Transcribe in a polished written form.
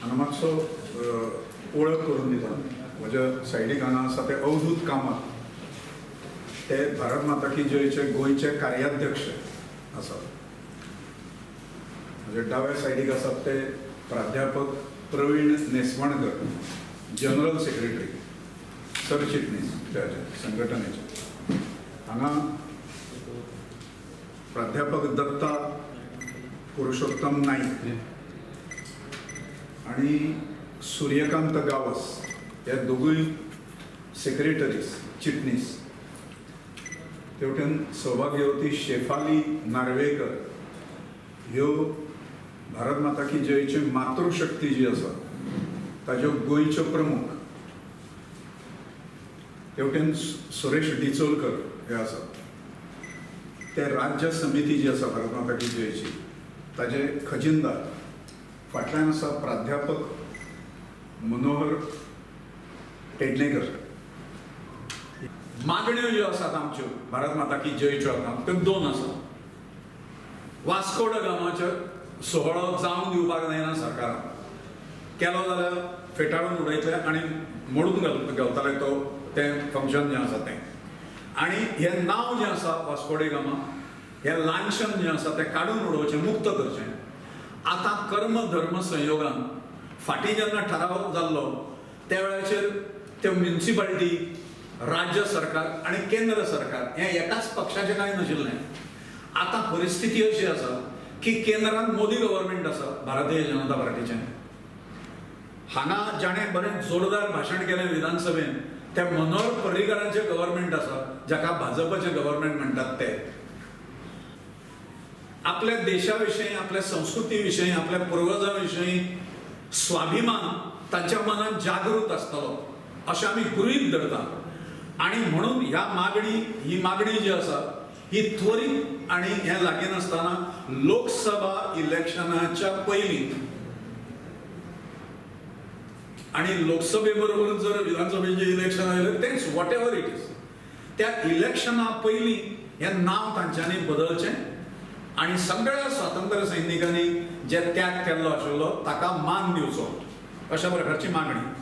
आनी मातसो वळख करून दिता. म्हज्या सायडीक हांगा आसा ते अवधूत कामत, ते भारत माता की जयचे गोंयचे कार्याध्यक्ष आसात. म्हज्या डाव्या सायडीक आसात ते प्राध्यापक प्रवीण नेसवणकर, जनरल सेक्रेटरी, सरचिटणीस त्या संघटनेचे. हांगा प्राध्यापक दत्ता पुरुषोत्तम नाईक आणि सूर्यकांत गावस हे दोगूय सेक्रेटरीज, चिटणीस. तेवटेन सौभाग्यवती शेफाली नार्वेकर ह्यो भारत माता की जयची मातृशक्ती जी आसा ताज्यो गोंयच्यो प्रमुख. तेवटेन सुरेश डिचोलकर हे आसात. ते राज्य समिती जी आसा भारत माता की जयची ताजे खजिनदार. फाटल्यान आसा प्राध्यापक मनोहर पेडणेकर. मागण्यो ज्यो आसात आमच्यो भारत माता की जयच्यो आतां त्यो दोन आसा. वास्को ड गामाचो सोहळो जावन दिवपाक जायना सरकारान. केलो जाल्यार फेटाळून उडयतले आनी मोडून घालताले तो तें फंक्शन जें आसा तें. आनी हें नांव जें आसा वास्को ड गामा, हें लांछन जें आसा तें काडून उडोवचें, मुक्त करचें. आतां कर्म धर्म संयोगान फाटीं जेन्ना थाराव जाल्लो त्या वेळाचेर त्यो म्युनिसिपालिटी, राज्य सरकार आनी केंद्र सरकार हें एकाच पक्षाचें कांय नाशिल्लें. आतां परिस्थिती अशी आसा की केंद्रांत मोदी गव्हर्मेंट आसा भारतीय जनता पार्टीचें. हांगा जाणें बरें जोरदार भाशण केलें विधानसभेन ते मनोहर पर्रीकरांचें गव्हर्मेंट आसा, जाका भाजपचें गव्हर्मेंट म्हणटात ते. आपल्या देशा विशीं, आपल्या संस्कृती विशीं, आपल्या पुर्वजां विशीं स्वाभिमान तांच्या मनात जागृत आसतलो अशें आमी गृहीत धरता. आनी म्हणून ही मागणी जी आसा ही त्वरीत आनी हें लागीं नासतना लोकसभा इलेक्शनाच्या पयलीं आनी लोकसभे बरोबर जर विधानसभेचें इलेक्शन आयलें तेंच वॉट एवर इट इज, त्या इलेक्शना पयलीं हें नांव तांच्यांनी बदलचें आनी सगळ्या स्वातंत्र्य सैनिकांनी जे त्याग केल्लो आशिल्लो ताका मान दिवचो, अशा प्रकारची मागणी.